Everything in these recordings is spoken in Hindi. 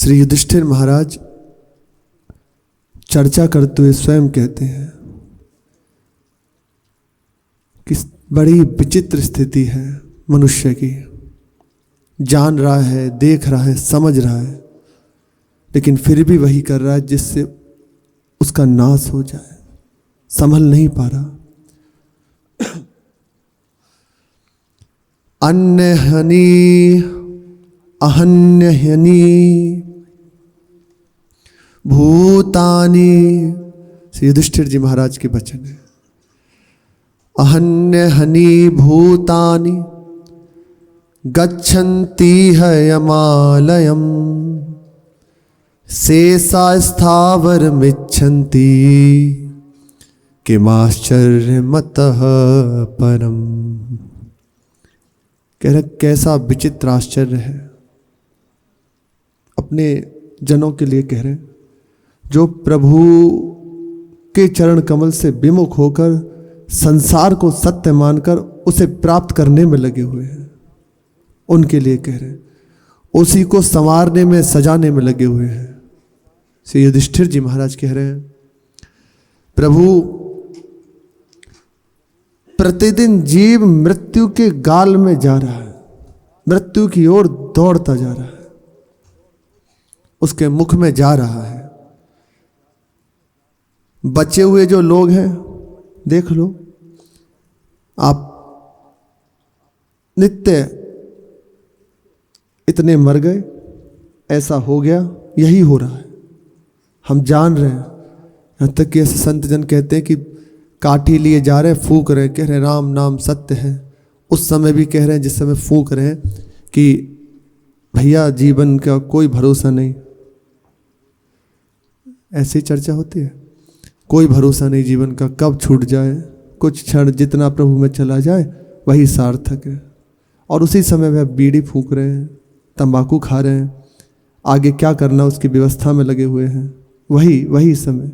श्री युधिष्ठिर महाराज चर्चा करते हुए स्वयं कहते हैं कि बड़ी विचित्र स्थिति है मनुष्य की। जान रहा है, देख रहा है, समझ रहा है, लेकिन फिर भी वही कर रहा है जिससे उसका नाश हो जाए। संभल नहीं पा रहा। अन्यहनी अहन्यहनी भूतानि, श्री युधिष्ठिर जी महाराज के वचन है। अहन्यहनी भूतानि गच्छन्ति हयमालयम् शेषा स्थावरमिच्छन्ति किमाश्चर्यमतः परम। कह रहे कैसा विचित्र आश्चर्य है। अपने जनों के लिए कह रहे हैं जो प्रभु के चरण कमल से विमुख होकर संसार को सत्य मानकर उसे प्राप्त करने में लगे हुए हैं, उनके लिए कह रहे हैं। उसी को संवारने में, सजाने में लगे हुए हैं। श्री युधिष्ठिर जी महाराज कह रहे हैं प्रभु प्रतिदिन जीव मृत्यु के गाल में जा रहा है, मृत्यु की ओर दौड़ता जा रहा है, उसके मुख में जा रहा है। बचे हुए जो लोग हैं देख लो आप, नित्य इतने मर गए, ऐसा हो गया, यही हो रहा है। हम जान रहे हैं। यहाँ तक कि ऐसे संत जन कहते हैं कि काठी लिए जा रहे हैं, फूंक रहे हैं, कह रहे हैं राम नाम सत्य है। उस समय भी कह रहे हैं जिस समय फूंक रहे हैं कि भैया जीवन का कोई भरोसा नहीं। ऐसी चर्चा होती है, कोई भरोसा नहीं जीवन का, कब छूट जाए। कुछ क्षण जितना प्रभु में चला जाए वही सार्थक है। और उसी समय वह बीड़ी फूंक रहे हैं, तंबाकू खा रहे हैं, आगे क्या करना उसकी व्यवस्था में लगे हुए हैं। वही समय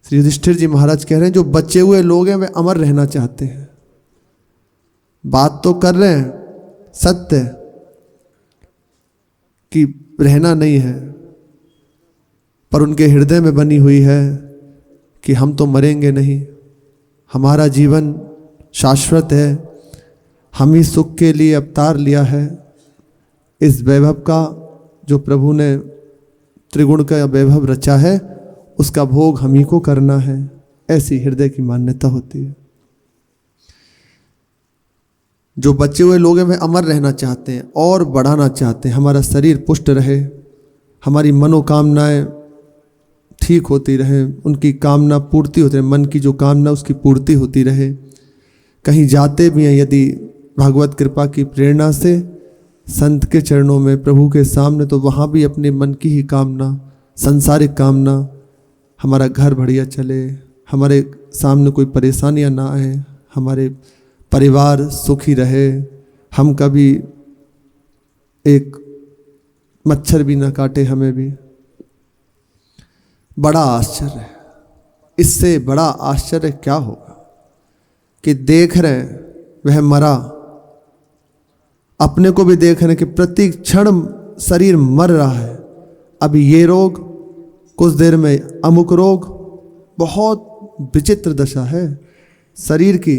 श्री युधिष्ठिर जी महाराज कह रहे हैं जो बचे हुए लोग हैं वे अमर रहना चाहते हैं। बात तो कर रहे हैं सत्य कि रहना नहीं है, पर उनके हृदय में बनी हुई है कि हम तो मरेंगे नहीं, हमारा जीवन शाश्वत है, हम ही सुख के लिए अवतार लिया है। इस वैभव का जो प्रभु ने त्रिगुण का वैभव रचा है उसका भोग हम ही को करना है। ऐसी हृदय की मान्यता होती है। जो बचे हुए लोग हैं वे अमर रहना चाहते हैं और बढ़ाना चाहते हैं। हमारा शरीर पुष्ट रहे, हमारी मनोकामनाएं ठीक होती रहे, उनकी कामना पूर्ति होती रहे, मन की जो कामना उसकी पूर्ति होती रहे। कहीं जाते भी हैं यदि भगवत कृपा की प्रेरणा से संत के चरणों में, प्रभु के सामने, तो वहाँ भी अपने मन की ही कामना, सांसारिक कामना, हमारा घर बढ़िया चले, हमारे सामने कोई परेशानियाँ ना आए, हमारे परिवार सुखी रहे, हम कभी एक मच्छर भी ना काटे हमें भी। बड़ा आश्चर्य है। इससे बड़ा आश्चर्य क्या होगा कि देख रहे हैं वह मरा, अपने को भी देख रहे हैं कि प्रति क्षण शरीर मर रहा है। अभी ये रोग, कुछ देर में अमुक रोग। बहुत विचित्र दशा है शरीर की।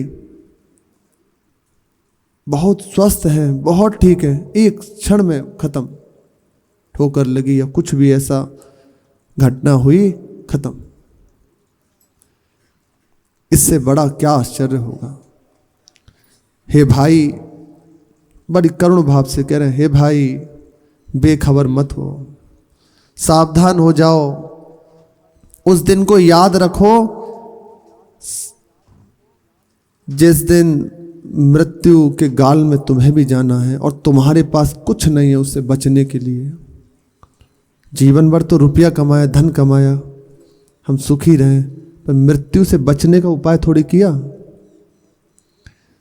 बहुत स्वस्थ है, बहुत ठीक है, एक क्षण में खत्म, ठोकर लगी या कुछ भी ऐसा घटना हुई, खत्म। इससे बड़ा क्या आश्चर्य होगा। हे भाई, बड़ी करुण भाव से कह रहे हैं, हे भाई बेखबर मत हो, सावधान हो जाओ। उस दिन को याद रखो जिस दिन मृत्यु के गाल में तुम्हें भी जाना है और तुम्हारे पास कुछ नहीं है उससे बचने के लिए। जीवन भर तो रुपया कमाया, धन कमाया, हम सुखी रहे, पर मृत्यु से बचने का उपाय थोड़ी किया।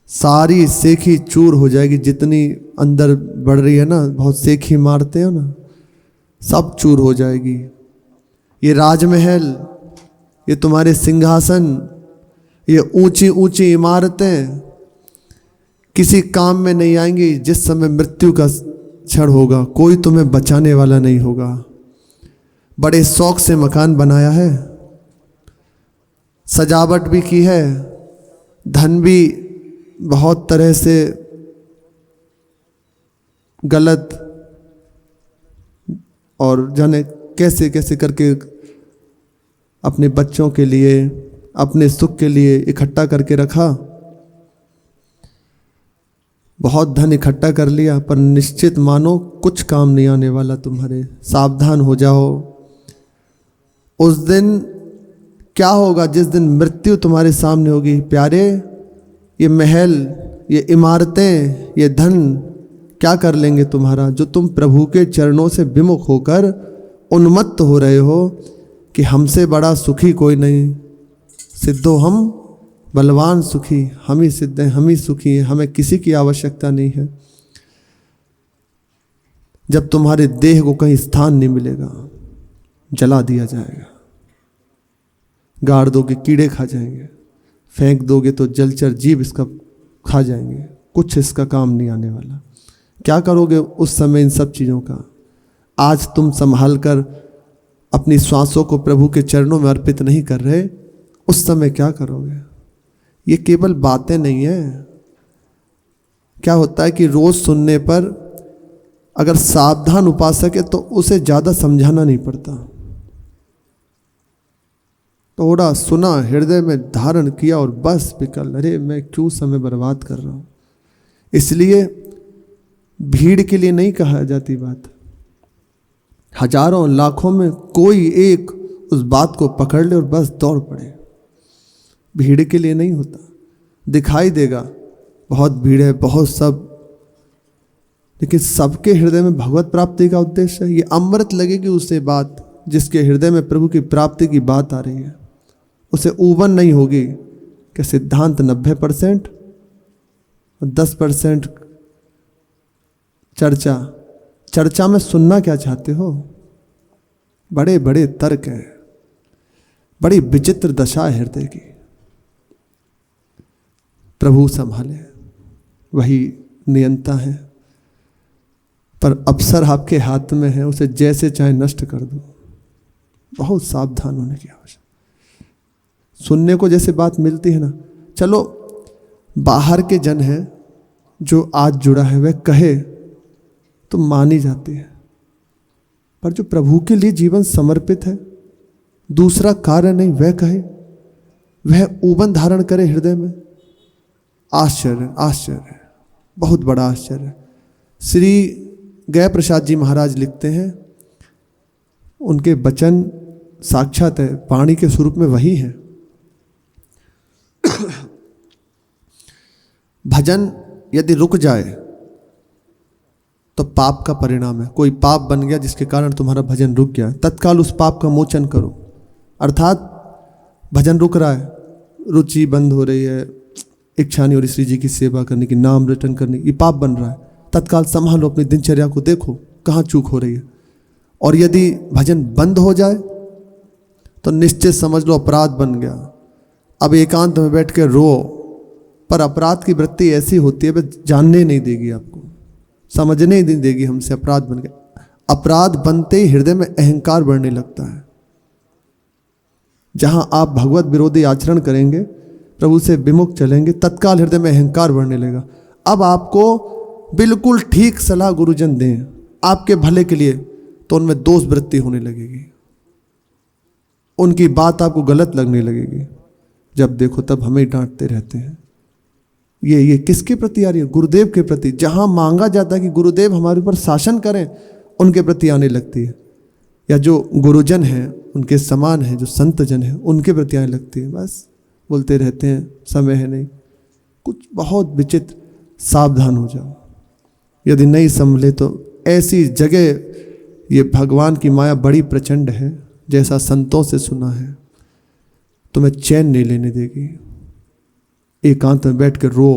सारी सेखी चूर हो जाएगी, जितनी अंदर बढ़ रही है ना, बहुत सेखी मारते हो ना, सब चूर हो जाएगी। ये राजमहल, ये तुम्हारे सिंहासन, ये ऊंची ऊंची इमारतें किसी काम में नहीं आएंगी जिस समय मृत्यु का क्षण होगा, कोई तुम्हें बचाने वाला नहीं होगा। बड़े शौक से मकान बनाया है, सजावट भी की है, धन भी बहुत तरह से गलत और जाने कैसे कैसे करके अपने बच्चों के लिए, अपने सुख के लिए इकट्ठा करके रखा। बहुत धन इकट्ठा कर लिया, पर निश्चित मानो कुछ काम नहीं आने वाला तुम्हारे। सावधान हो जाओ। उस दिन क्या होगा जिस दिन मृत्यु तुम्हारे सामने होगी? प्यारे, ये महल, ये इमारतें, ये धन क्या कर लेंगे तुम्हारा, जो तुम प्रभु के चरणों से विमुख होकर उन्मत्त हो रहे हो कि हमसे बड़ा सुखी कोई नहीं। सिद्धो हम बलवान सुखी, हम ही सिद्ध हैं, हम ही सुखी हैं, हमें किसी की आवश्यकता नहीं है। जब तुम्हारे देह को कहीं स्थान नहीं मिलेगा, जला दिया जाएगा, गाड़ दोगे कीड़े खा जाएंगे, फेंक दोगे तो जलचर जीव इसका खा जाएंगे, कुछ इसका काम नहीं आने वाला। क्या करोगे उस समय इन सब चीज़ों का? आज तुम संभाल कर अपनी श्वासों को प्रभु के चरणों में अर्पित नहीं कर रहे, उस समय क्या करोगे? ये केवल बातें नहीं है। क्या होता है कि रोज सुनने पर अगर सावधान उपासक है तो उसे ज़्यादा समझाना नहीं पड़ता। थोड़ा सुना, हृदय में धारण किया और बस विकल, अरे मैं क्यों समय बर्बाद कर रहा हूँ। इसलिए भीड़ के लिए नहीं कहा जाती बात। हजारों लाखों में कोई एक उस बात को पकड़ ले और बस दौड़ पड़े। भीड़ के लिए नहीं होता। दिखाई देगा बहुत भीड़ है, बहुत सब, लेकिन सबके हृदय में भगवत प्राप्ति का उद्देश्य है। ये अमृत लगेगी उसे बात, जिसके हृदय में प्रभु की प्राप्ति की बात आ रही है। उसे ऊबन नहीं होगी कि सिद्धांत 90% और 10% चर्चा में सुनना क्या चाहते हो? बड़े बड़े तर्क हैं, बड़ी विचित्र दशा है हृदय की। प्रभु संभाले, वही नियंता है, पर अवसर आपके हाथ में है, उसे जैसे चाहे नष्ट कर दो। बहुत सावधान होने की आवश्यकता। सुनने को जैसे बात मिलती है ना, चलो बाहर के जन हैं जो आज जुड़ा है वह कहे तो मानी जाती है, पर जो प्रभु के लिए जीवन समर्पित है, दूसरा कार्य नहीं, वह कहे, वह ऊबन धारण करे हृदय में। आश्चर्य, आश्चर्य, बहुत बड़ा आश्चर्य। श्री गया प्रसाद जी महाराज लिखते हैं, उनके वचन साक्षात है, वाणी के स्वरूप में वही है। भजन यदि रुक जाए तो पाप का परिणाम है। कोई पाप बन गया जिसके कारण तुम्हारा भजन रुक गया, तत्काल उस पाप का मोचन करो। अर्थात भजन रुक रहा है, रुचि बंद हो रही है, इच्छा नहीं हो रही श्री जी की सेवा करने की, नाम रटन करने की, ये पाप बन रहा है। तत्काल संभालो, अपनी दिनचर्या को देखो कहाँ चूक हो रही है। और यदि भजन बंद हो जाए तो निश्चित समझ लो अपराध बन गया। अब एकांत में बैठ के रो, पर अपराध की वृत्ति ऐसी होती है वह जानने नहीं देगी, आपको समझने ही नहीं देगी हमसे अपराध बन गया। अपराध बनते ही हृदय में अहंकार बढ़ने लगता है। जहां आप भगवत विरोधी आचरण करेंगे, प्रभु से विमुख चलेंगे, तत्काल हृदय में अहंकार बढ़ने लगेगा। अब आपको बिल्कुल ठीक सलाह गुरुजन दें आपके भले के लिए, तो उनमें दोष वृत्ति होने लगेगी, उनकी बात आपको गलत लगने लगेगी। जब देखो तब हमें डांटते रहते हैं। ये किसके प्रति आ रही है? गुरुदेव के प्रति। जहां मांगा जाता है कि गुरुदेव हमारे ऊपर शासन करें, उनके प्रति आने लगती है। या जो गुरुजन हैं, उनके समान हैं, जो संत जन हैं, उनके प्रति आने लगती है। बस बोलते रहते हैं, समय है नहीं, कुछ बहुत विचित्र। सावधान हो जाओ, यदि नहीं संभले तो ऐसी जगह ये भगवान की माया बड़ी प्रचंड है, जैसा संतों से सुना है, तुम्हें चैन नहीं लेने देगी। एकांत में बैठ कर रो,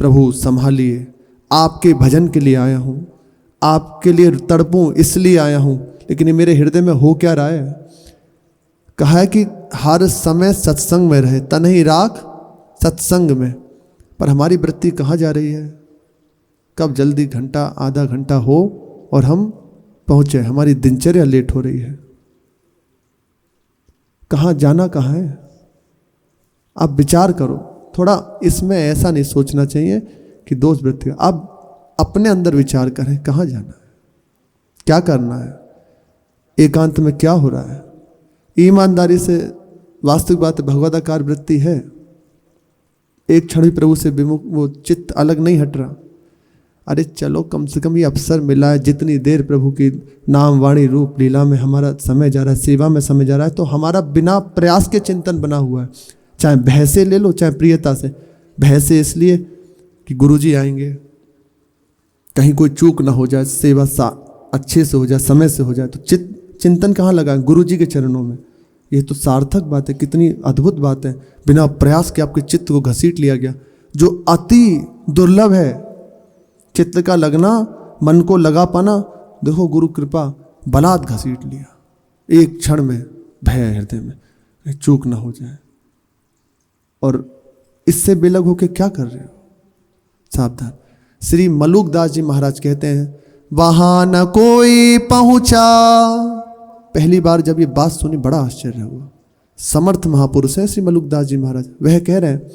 प्रभु संभालिए, आपके भजन के लिए आया हूँ, आपके लिए तड़पूं इसलिए आया हूँ, लेकिन ये मेरे हृदय में हो क्या रहा है? कहा है कि हर समय सत्संग में रहे, तन ही राख सत्संग में। पर हमारी वृत्ति कहाँ जा रही है? कब जल्दी घंटा आधा घंटा हो और हम पहुंचे, हमारी दिनचर्या लेट हो रही है। कहाँ जाना कहाँ है? आप विचार करो थोड़ा। इसमें ऐसा नहीं सोचना चाहिए कि दोष वृत्ति, आप अपने अंदर विचार करें, कहाँ जाना है, क्या करना है, एकांत में क्या हो रहा है। ईमानदारी से वास्तविक बात भगवदाकार वृत्ति है, एक क्षण भी प्रभु से विमुख वो चित्त अलग नहीं हट रहा। अरे चलो कम से कम ये अवसर मिला है, जितनी देर प्रभु की नाम वाणी रूप लीला में हमारा समय जा रहा है, सेवा में समय जा रहा है, तो हमारा बिना प्रयास के चिंतन बना हुआ है। चाहे भय से ले लो चाहे प्रियता से। भय से इसलिए कि गुरुजी आएंगे, कहीं कोई चूक ना हो जाए, सेवा अच्छे से हो जाए, समय से हो जाए, तो चिंतन कहाँ लगा? गुरुजी के चरणों में। ये तो सार्थक बात है, कितनी अद्भुत बात है। बिना प्रयास के आपके चित्त को घसीट लिया गया, जो अति दुर्लभ है। चित्त का लगना, मन को लगा पाना, देखो गुरु कृपा बलात् घसीट लिया एक क्षण में। भय है हृदय में, चूक ना हो जाए। और इससे बेलग होके क्या कर रहे हो? सावधान। श्री मलुकदास जी महाराज कहते हैं, वहां न कोई पहुंचा। पहली बार जब ये बात सुनी बड़ा आश्चर्य हुआ। समर्थ महापुरुष है श्री मलुकदास जी महाराज। वह कह रहे हैं,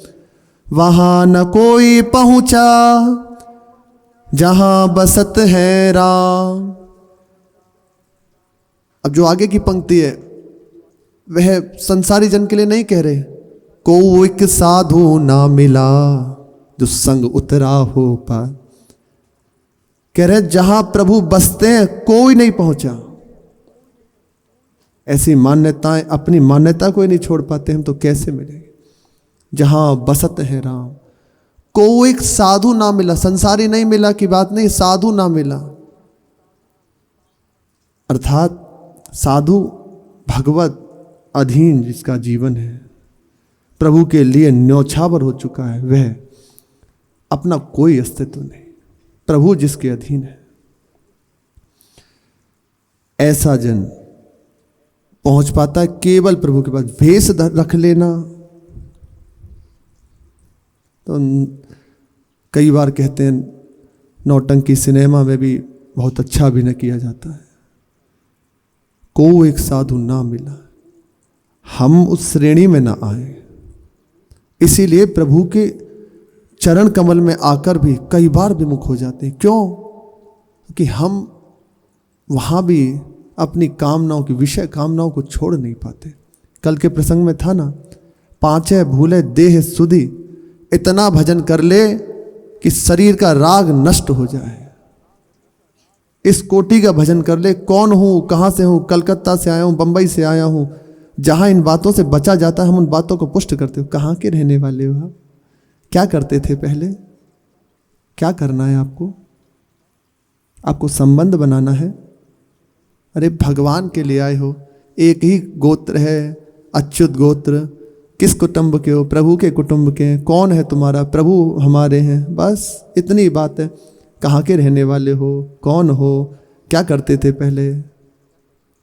वहां न कोई पहुंचा जहां बसत है राम। अब जो आगे की पंक्ति है वह संसारी जन के लिए नहीं कह रहे। को एक साधु ना मिला जो संग उतरा हो पार। कह रहे जहां प्रभु बसते हैं कोई नहीं पहुंचा। ऐसी मान्यताएं, अपनी मान्यता को ही नहीं छोड़ पाते हम, तो कैसे मिलेंगे? जहां बसत है राम, को एक साधु ना मिला। संसारी नहीं मिला की बात नहीं, साधु ना मिला। अर्थात साधु भगवत अधीन जिसका जीवन है, प्रभु के लिए न्यौछावर हो चुका है, वह अपना कोई अस्तित्व नहीं, प्रभु जिसके अधीन है, ऐसा जन पहुंच पाता है केवल प्रभु के पास। भेष रख लेना तो कई बार कहते हैं नौटंकी सिनेमा में भी बहुत अच्छा अभिनय किया जाता है। को एक साधु ना मिला, हम उस श्रेणी में ना आए। इसीलिए प्रभु के चरण कमल में आकर भी कई बार विमुख हो जाते हैं। क्यों? कि हम वहाँ भी अपनी कामनाओं की, विषय कामनाओं को छोड़ नहीं पाते। कल के प्रसंग में था ना, पांचे भूले देह सुधि, इतना भजन कर ले कि शरीर का राग नष्ट हो जाए। इस कोटि का भजन कर ले। कौन हूँ, कहाँ से हूँ, कलकत्ता से आया हूँ, बंबई से आया हूँ। जहाँ इन बातों से बचा जाता है हम उन बातों को पुष्ट करते हो। कहाँ के रहने वाले हो आप? क्या करते थे पहले? क्या करना है आपको? आपको संबंध बनाना है। अरे भगवान के लिए आए हो, एक ही गोत्र है, अच्युत गोत्र। किस कुटुंब के हो? प्रभु के कुटुंब के हैं। कौन है तुम्हारा? प्रभु हमारे हैं। बस इतनी बात है। कहाँ के रहने वाले हो, कौन हो, क्या करते थे पहले?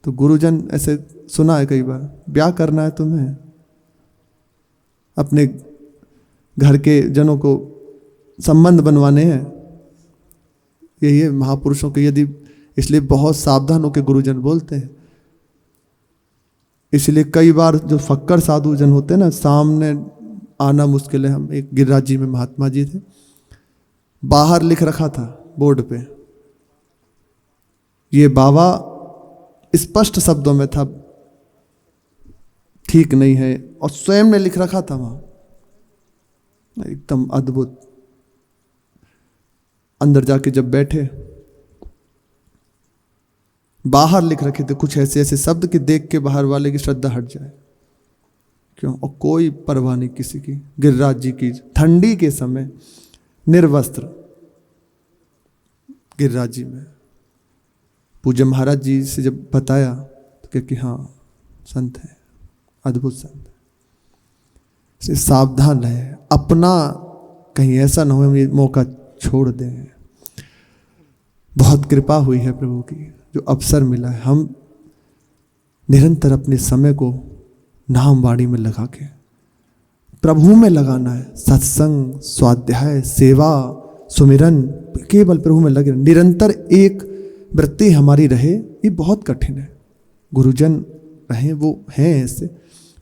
तो गुरुजन ऐसे सुना है कई बार, ब्याह करना है तुम्हें, अपने घर के जनों को संबंध बनवाने हैं। यही है महापुरुषों के। यदि इसलिए बहुत सावधान होकर गुरुजन बोलते हैं। इसलिए कई बार जो फक्कर साधु जन होते हैं ना, सामने आना मुश्किल है। हम एक गिरिराज जी में महात्मा जी थे, बाहर लिख रखा था बोर्ड पे, ये बाबा स्पष्ट शब्दों में था, ठीक नहीं है, और स्वयं ने लिख रखा था वहां। एकदम अद्भुत। अंदर जाके जब बैठे, बाहर लिख रखे थे कुछ ऐसे ऐसे शब्द कि देख के बाहर वाले की श्रद्धा हट जाए। क्यों? और कोई परवाह नहीं किसी की। गिरिराज जी की ठंडी के समय निर्वस्त्र गिरिराज जी में। पूज्य महाराज जी से जब बताया तो कि हाँ संत है, अद्भुत संत है। सावधान रहे, अपना कहीं ऐसा ना हो ये मौका छोड़ दें। बहुत कृपा हुई है प्रभु की, जो अवसर मिला है। हम निरंतर अपने समय को नाम वाणी में लगा के प्रभु में लगाना है। सत्संग, स्वाध्याय, सेवा, सुमिरन केवल प्रभु में लगे, निरंतर एक वृत्ति हमारी रहे, ये बहुत कठिन है। गुरुजन रहे वो हैं ऐसे,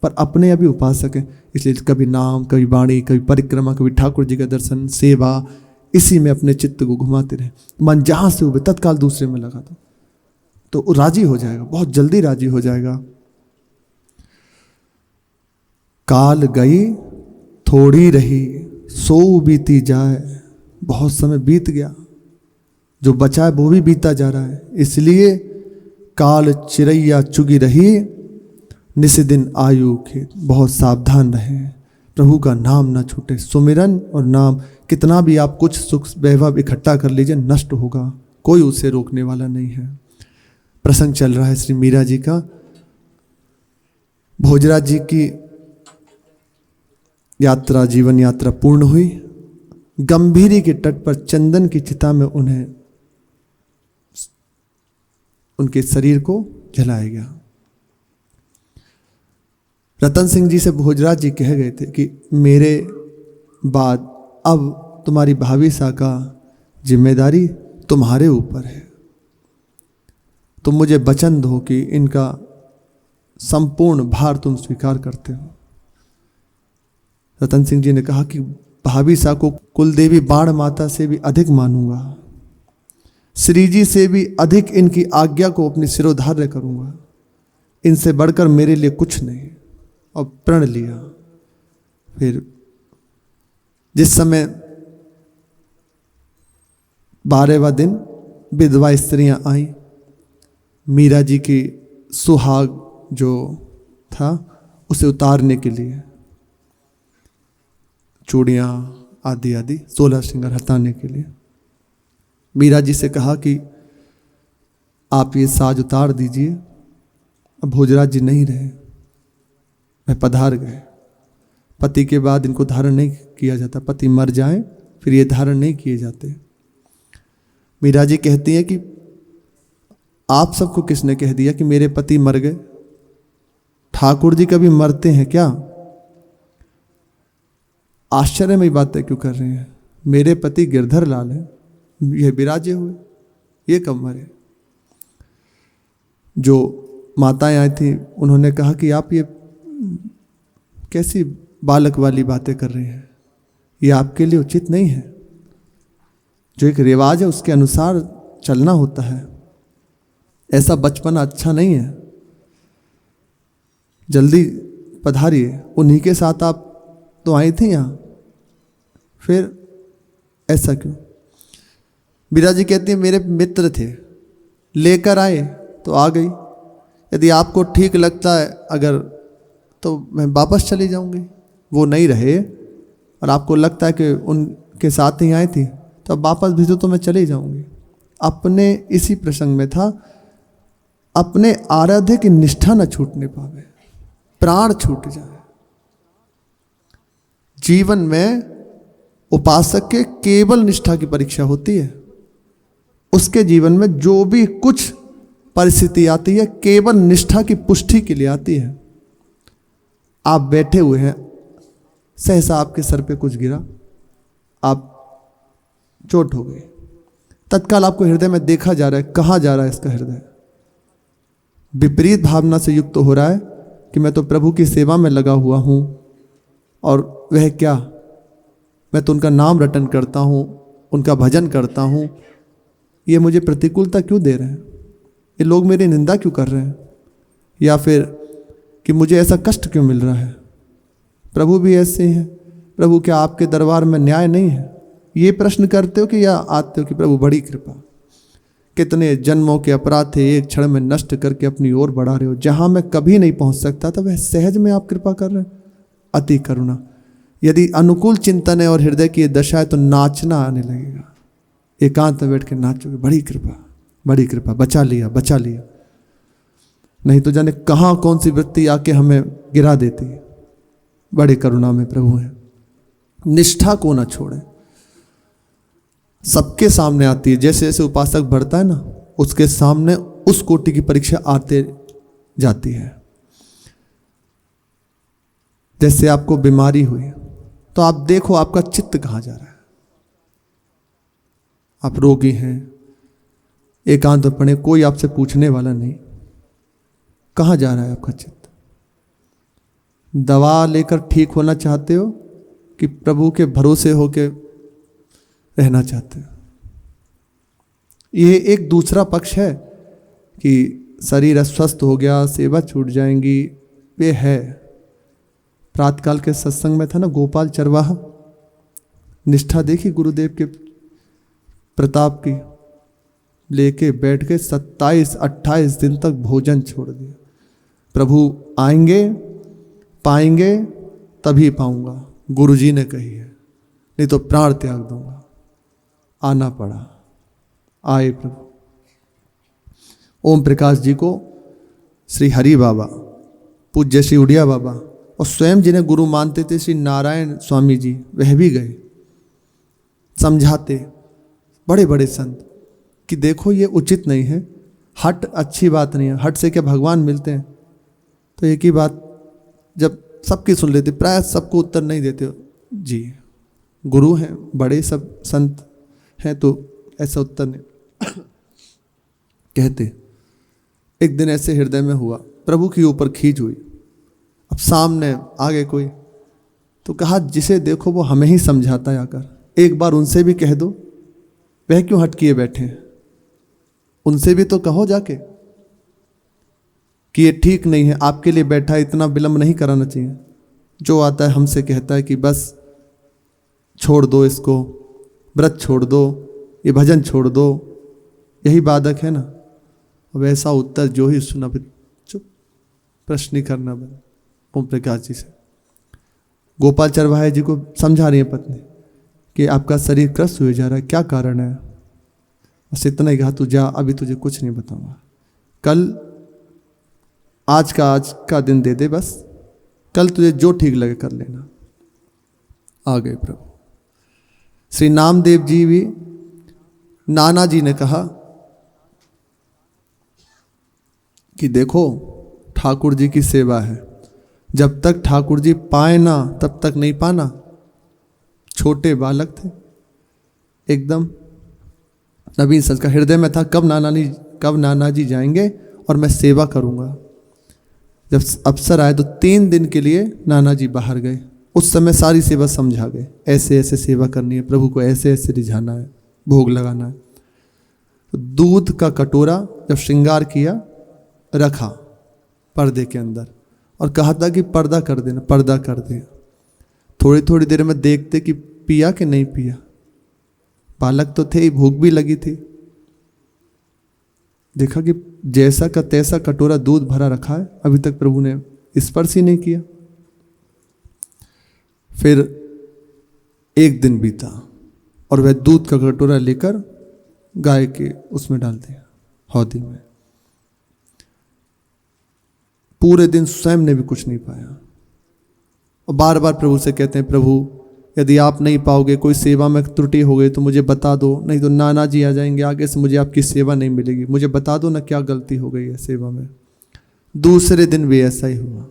पर अपने अभी उपासक हैं, इसलिए कभी नाम, कभी वाणी, कभी परिक्रमा, कभी ठाकुर जी का दर्शन, सेवा, इसी में अपने चित्त को घुमाते रहे। मन जहाँ से उबे तत्काल दूसरे में लगा दो तो राजी हो जाएगा, बहुत जल्दी राजी हो जाएगा। काल गई थोड़ी रही, सो बीती जाए, बहुत समय बीत गया, जो बचा है वो भी बीता जा रहा है। इसलिए काल चिरैया चुगी रही, निस दिन आयु खेत, बहुत सावधान रहें, प्रभु का नाम ना छूटे। सुमिरन और नाम, कितना भी आप कुछ सुख वैभव इकट्ठा कर लीजिए, नष्ट होगा, कोई उसे रोकने वाला नहीं है। प्रसंग चल रहा है श्री मीरा जी का। भोजराज जी की यात्रा, जीवन यात्रा पूर्ण हुई। गंभीरी के तट पर चंदन की चिता में उन्हें, उनके शरीर को जलाया गया। रतन सिंह जी से भोजराज जी कह गए थे कि मेरे बाद अब तुम्हारी भाभी सा का जिम्मेदारी तुम्हारे ऊपर है, तुम मुझे वचन दो कि इनका संपूर्ण भार तुम स्वीकार करते हो। रतन सिंह जी ने कहा कि भाभी सा को कुलदेवी बाण माता से भी अधिक मानूंगा, श्री जी से भी अधिक इनकी आज्ञा को अपनी सिरोधार्य करूंगा, इनसे बढ़कर मेरे लिए कुछ नहीं। और प्रण लिया। फिर जिस समय 12वां दिन विधवा स्त्रियां आई, मीरा जी की सुहाग जो था उसे उतारने के लिए, चूड़ियाँ आदि आदि 16 श्रृंगार हटाने के लिए मीरा जी से कहा कि आप ये साज उतार दीजिए। अब भोजराज जी नहीं रहे, वह पधार गए। पति के बाद इनको धारण नहीं किया जाता, पति मर जाए फिर ये धारण नहीं किए जाते। मीरा जी कहती हैं कि आप सबको किसने कह दिया कि मेरे पति मर गए? ठाकुर जी कभी मरते हैं क्या? आश्चर्य में बातें क्यों कर रहे हैं? मेरे पति गिरधर लाल हैं, ये विराजे हुए, ये कब मरे? जो माताएं आई थी उन्होंने कहा कि आप ये कैसी बालक वाली बातें कर रहे हैं, ये आपके लिए उचित नहीं है। जो एक रिवाज है उसके अनुसार चलना होता है, ऐसा बचपन अच्छा नहीं है। जल्दी पधारिए। उन्हीं के साथ आप तो आई थी यहाँ, फिर ऐसा क्यों? मीरा जी कहती है मेरे मित्र थे, लेकर आए तो आ गई। यदि आपको ठीक लगता है अगर, तो मैं वापस चली जाऊंगी। वो नहीं रहे और आपको लगता है कि उनके साथ ही आई थी तो अब वापस भेजो तो मैं चली जाऊंगी। अपने इसी प्रसंग में था, अपने आराध्य की निष्ठा न छूटने पावे, प्राण छूट जाए। जीवन में उपासक के केवल निष्ठा की परीक्षा होती है। उसके जीवन में जो भी कुछ परिस्थिति आती है केवल निष्ठा की पुष्टि के लिए आती है। आप बैठे हुए हैं, सहसा आपके सर पे कुछ गिरा, आप चोट हो गई, तत्काल आपको हृदय में देखा जा रहा है, कहाँ जा रहा है इसका हृदय? विपरीत भावना से युक्त हो रहा है कि मैं तो प्रभु की सेवा में लगा हुआ हूँ, और वह क्या, मैं तो उनका नाम रटन करता हूँ, उनका भजन करता हूँ, ये मुझे प्रतिकूलता क्यों दे रहे हैं? ये लोग मेरी निंदा क्यों कर रहे हैं? या फिर कि मुझे ऐसा कष्ट क्यों मिल रहा है? प्रभु भी ऐसे ही हैं। प्रभु क्या आपके दरबार में न्याय नहीं है? ये प्रश्न करते हो कि या आते हो कि प्रभु बड़ी कृपा, कितने जन्मों के अपराध थे एक क्षण में नष्ट करके अपनी ओर बढ़ा रहे हो। जहाँ मैं कभी नहीं पहुँच सकता था वह सहज में आप कृपा कर रहे हैं। अति करुणा। यदि अनुकूल चिंतन है और हृदय की दशा है तो नाचना आने लगेगा। एकांत में बैठ के नाचोगे, बड़ी कृपा, बड़ी कृपा, बचा लिया, बचा लिया। नहीं तो जाने कहाँ कौन सी वृत्ति आके हमें गिरा देती है। बड़ी करुणा में प्रभु है। निष्ठा को ना छोड़े, सबके सामने आती है। जैसे जैसे उपासक बढ़ता है ना, उसके सामने उस कोटि की परीक्षा आते जाती है। जैसे आपको बीमारी हुई तो आप देखो आपका चित्त कहाँ जा रहा है। आप रोगी हैं, एकांत में पड़े, कोई आपसे पूछने वाला नहीं, कहाँ जा रहा है आपका चित्त? दवा लेकर ठीक होना चाहते हो कि प्रभु के भरोसे होकर रहना चाहते हो? ये एक दूसरा पक्ष है कि शरीर अस्वस्थ हो गया, सेवा छूट जाएंगी, वे है। प्रातकाल के सत्संग में था ना गोपाल चरवाहा, निष्ठा देखी गुरुदेव के प्रताप की, लेके बैठ के 27-28 दिन तक भोजन छोड़ दिया। प्रभु आएंगे पाएंगे तभी पाऊंगा, गुरुजी ने कही है, नहीं तो प्राण त्याग दूंगा। आना पड़ा, आए प्रभु। ओम प्रकाश जी को श्री हरि बाबा, पूज्य श्री उड़िया बाबा और स्वयं जिन्हें गुरु मानते थे श्री नारायण स्वामी जी, वह भी गए समझाते, बड़े बड़े संत, कि देखो ये उचित नहीं है, हट अच्छी बात नहीं है, हट से क्या भगवान मिलते हैं? तो एक ही बात जब सबकी सुन लेते, प्राय सबको उत्तर नहीं देते जी, गुरु हैं, बड़े सब संत हैं, तो ऐसा उत्तर नहीं कहते। एक दिन ऐसे हृदय में हुआ, प्रभु के ऊपर खींच हुई, अब सामने आ गए कोई, तो कहा जिसे देखो वो हमें ही समझाता है आकर, एक बार उनसे भी कह दो, वह क्यों हट किए बैठे हैं? उनसे भी तो कहो जाके कि ये ठीक नहीं है, आपके लिए बैठा है, इतना विलंब नहीं कराना चाहिए। जो आता है हमसे कहता है कि बस छोड़ दो इसको, व्रत छोड़ दो, ये भजन छोड़ दो, यही बाधक है ना। अब ऐसा उत्तर जो ही सुना, फिर चुप, प्रश्न करना बंद। ओम प्रकाश जी से गोपाल चरवाहे जी को समझा रही है पत्नी कि आपका शरीर क्रस्त हुए जा रहा है, क्या कारण है? बस इतना ही कहा, तू जा, अभी तुझे कुछ नहीं बताऊंगा, कल आज का दिन दे दे, बस कल तुझे जो ठीक लगे कर लेना। आ गए प्रभु। श्री नामदेव जी भी, नाना जी ने कहा कि देखो ठाकुर जी की सेवा है, जब तक ठाकुर जी पाए ना तब तक नहीं पाना। छोटे बालक थे एकदम, नवीन संस्कार हृदय में था, कब नाना जी जाएंगे और मैं सेवा करूंगा। जब अवसर आए तो 3 दिन के लिए नाना जी बाहर गए, उस समय सारी सेवा समझा गए, ऐसे ऐसे सेवा करनी है, प्रभु को ऐसे ऐसे रिझाना है, भोग लगाना है। तो दूध का कटोरा जब श्रृंगार किया, रखा पर्दे के अंदर और कहा था कि पर्दा कर देना, पर्दा कर दिया। थोड़ी थोड़ी देर में देखते कि पिया कि नहीं पिया, बालक तो थे, भूख भी लगी थी। देखा कि जैसा का तैसा कटोरा दूध भरा रखा है, अभी तक प्रभु ने स्पर्श ही नहीं किया। फिर एक दिन बीता और वह दूध का कटोरा लेकर गाय के उसमें डाल दिया, हौदी में। पूरे दिन स्वयं ने भी कुछ नहीं पाया और बार बार प्रभु से कहते हैं, प्रभु यदि आप नहीं पाओगे, कोई सेवा में त्रुटि हो गई तो मुझे बता दो, नहीं तो नाना जी आ जाएंगे, आगे से मुझे आपकी सेवा नहीं मिलेगी, मुझे बता दो ना क्या गलती हो गई है सेवा में। दूसरे दिन भी ऐसा ही हुआ।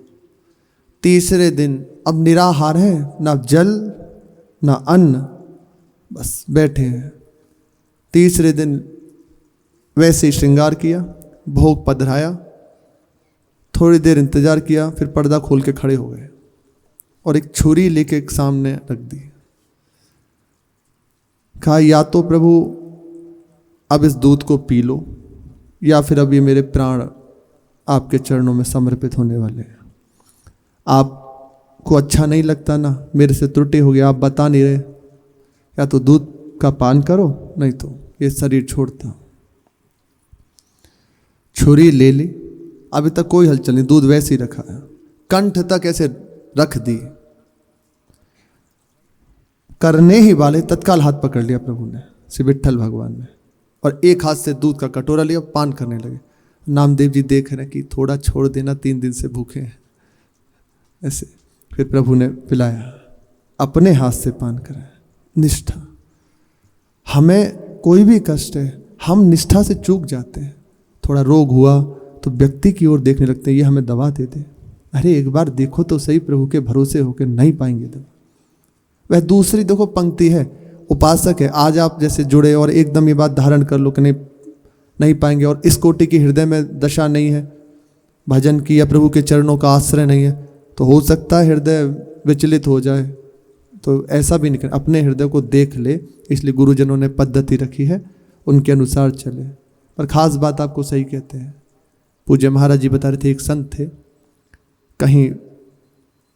तीसरे दिन अब निराहार है, ना जल ना अन्न, बस बैठे हैं। तीसरे दिन वैसे ही श्रृंगार किया, भोग पधराया, थोड़ी देर इंतजार किया, फिर पर्दा खोल के खड़े हो गए और एक छुरी लेके एक सामने रख दी। कहा या तो प्रभु अब इस दूध को पी लो, या फिर अब ये मेरे प्राण आपके चरणों में समर्पित होने वाले हैं। आपको अच्छा नहीं लगता ना, मेरे से त्रुटि हो गया, आप बता नहीं रहे, या तो दूध का पान करो, नहीं तो ये शरीर छोड़ता। छुरी ले ली, अभी तक कोई हलचल नहीं, दूध वैसे ही रखा है, कंठ तक ऐसे रख दी। करने ही वाले तत्काल हाथ पकड़ लिया प्रभु ने, श्री विट्ठल भगवान ने, और एक हाथ से दूध का कटोरा लिया, पान करने लगे। नामदेव जी देख रहे कि थोड़ा छोड़ देना, 3 दिन से भूखे हैं ऐसे। फिर प्रभु ने पिलाया, अपने हाथ से पान कराया। निष्ठा, हमें कोई भी कष्ट है, हम निष्ठा से चूक जाते हैं। थोड़ा रोग हुआ तो व्यक्ति की ओर देखने लगते हैं, ये हमें दवा दे दे। अरे एक बार देखो तो सही, प्रभु के भरोसे होकर नहीं पाएंगे दवा। वह दूसरी देखो पंक्ति है, उपासक है, आज आप जैसे जुड़े और एकदम ये बात धारण कर लो कि नहीं पाएंगे, और इस कोटि की हृदय में दशा नहीं है भजन की या प्रभु के चरणों का आश्रय नहीं है, तो हो सकता है हृदय विचलित हो जाए। तो ऐसा भी नहीं कर, अपने हृदय को देख ले, इसलिए गुरुजनों ने पद्धति रखी है, उनके अनुसार चले। पर खास बात आपको सही कहते हैं, पूज्य महाराज जी बता रहे थे, एक संत थे, कहीं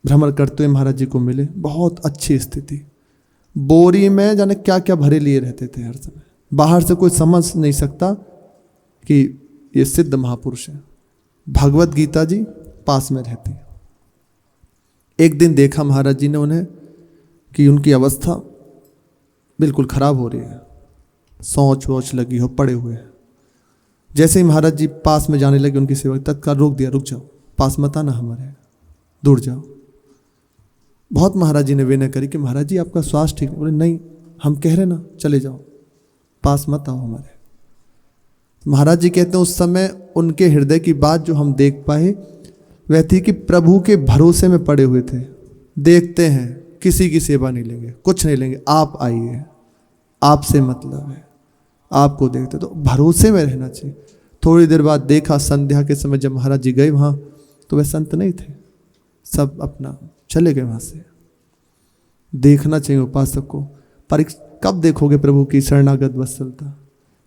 भ्रमण करते हुए महाराज जी को मिले, बहुत अच्छी स्थिति, बोरी में जाने क्या क्या भरे लिए रहते थे हर समय, बाहर से कोई समझ नहीं सकता कि ये सिद्ध महापुरुष है। भगवत गीता जी पास में रहती। एक दिन देखा महाराज जी ने उन्हें कि उनकी अवस्था बिल्कुल खराब हो रही है, सोच वोच लगी हो, पड़े हुए हैं। जैसे ही महाराज जी पास में जाने लगे, उनकी सेवा तत्काल रोक दिया, रुक जाओ, पास मत आना, हमारे दूर जाओ। बहुत महाराज जी ने विनय करी कि महाराज जी आपका स्वास्थ्य ठीक है। बोले नहीं, हम कह रहे ना, चले जाओ, पास मत आओ हमारे। महाराज जी कहते हैं उस समय उनके हृदय की बात जो हम देख पाए वह थी कि प्रभु के भरोसे में पड़े हुए थे। देखते हैं, किसी की सेवा नहीं लेंगे, कुछ नहीं लेंगे, आप आइए, आपसे मतलब है, आपको देखते, तो भरोसे में रहना चाहिए। थोड़ी देर बाद देखा, संध्या के समय जब महाराज जी गए वहाँ, तो वह संत नहीं थे, सब अपना चले गए वहाँ से। देखना चाहिए उपासक को, पर कब देखोगे प्रभु की शरणागत वत्सलता?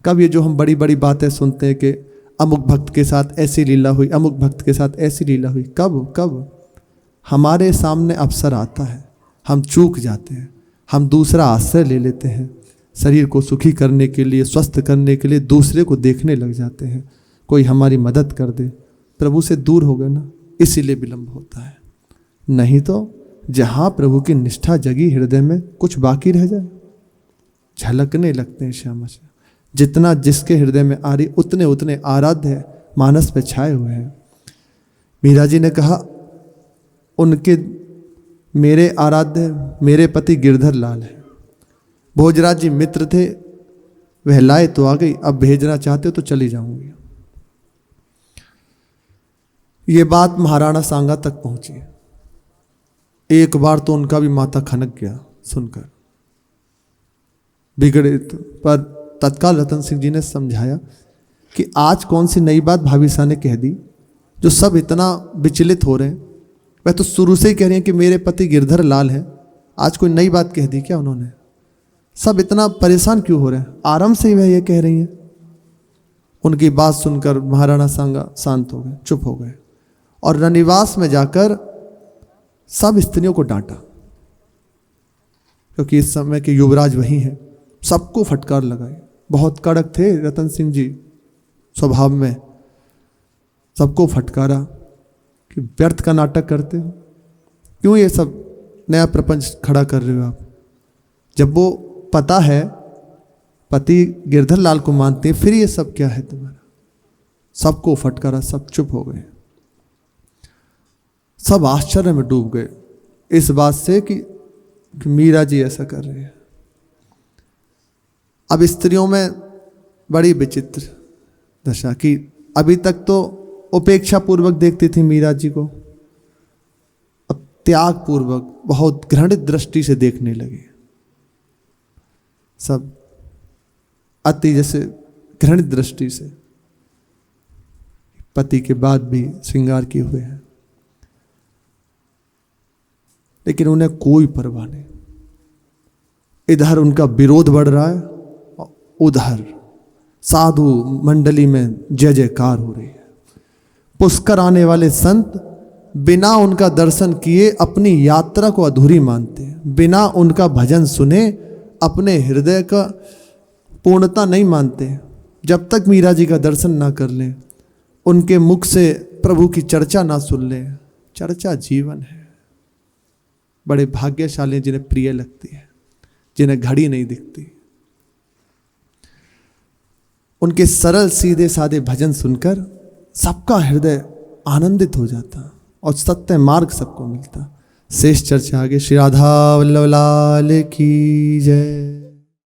कब ये जो हम बड़ी बड़ी बातें सुनते हैं कि अमुक भक्त के साथ ऐसी लीला हुई, अमुक भक्त के साथ ऐसी लीला हुई, कब हमारे सामने अवसर आता है, हम चूक जाते हैं, हम दूसरा आश्रय ले लेते हैं, शरीर को सुखी करने के लिए, स्वस्थ करने के लिए दूसरे को देखने लग जाते हैं, कोई हमारी मदद कर दे, प्रभु से दूर हो गए ना, इसीलिए विलंब होता है। नहीं तो जहाँ प्रभु की निष्ठा जगी हृदय में, कुछ बाकी रह जाए, झलकने लगते हैं श्यामा श्याम। जितना जिसके हृदय में आ रही, उतने उतने आराध्य है, मानस पे छाए हुए हैं। मीरा जी ने कहा उनके मेरे आराध्य, मेरे पति गिरधर लाल है। भोजराज जी मित्र थे, वह लाए तो आ गई, अब भेजना चाहते हो तो चली जाऊंगी। ये बात महाराणा सांगा तक पहुंची। एक बार तो उनका भी माथा खनक गया सुनकर, बिगड़े पर तत्काल रतन सिंह जी ने समझाया कि आज कौन सी नई बात भाभी साहब ने कह दी जो सब इतना विचलित हो रहे हैं। वह तो शुरू से ही कह रही हैं कि मेरे पति गिरधर लाल है, आज कोई नई बात कह दी क्या उन्होंने? सब इतना परेशान क्यों हो रहे हैं? आराम से ही वह ये कह रही हैं। उनकी बात सुनकर महाराणा सांगा शांत हो गए, चुप हो गए, और रनिवास में जाकर सब स्त्रियों को डांटा, क्योंकि इस समय के युवराज वही हैं। सबको फटकार लगाई, बहुत कड़क थे रतन सिंह जी स्वभाव में, सबको फटकारा कि व्यर्थ का नाटक करते हो, क्यों ये सब नया प्रपंच खड़ा कर रहे हो आप? जब वो पता है पति गिरधर लाल को मानते हैं, फिर ये सब क्या है तुम्हारा? सबको फटकारा, सब चुप हो गए। सब आश्चर्य में डूब गए इस बात से कि मीरा जी ऐसा कर रही है। अब स्त्रियों में बड़ी विचित्र दशा की, अभी तक तो उपेक्षा पूर्वक देखती थी मीरा जी को, अब त्याग पूर्वक बहुत घृणित दृष्टि से देखने लगे। सब अति जैसे घृणित दृष्टि से, पति के बाद भी श्रृंगार किए हुए हैं, लेकिन उन्हें कोई परवाह नहीं। इधर उनका विरोध बढ़ रहा है, उधर साधु मंडली में जय जयकार हो रही है। पुष्कर आने वाले संत बिना उनका दर्शन किए अपनी यात्रा को अधूरी मानते हैं, बिना उनका भजन सुने अपने हृदय का पूर्णता नहीं मानते। जब तक मीरा जी का दर्शन ना कर लें, उनके मुख से प्रभु की चर्चा ना सुन लें, चर्चा जीवन है। बड़े भाग्यशाली जिन्हें प्रिय लगती है, जिन्हें घड़ी नहीं दिखती। उनके सरल सीधे साधे भजन सुनकर सबका हृदय आनंदित हो जाता और सत्य मार्ग सबको मिलता। शेष चर्चा आगे। श्री राधा वल्लभ लाल की जय।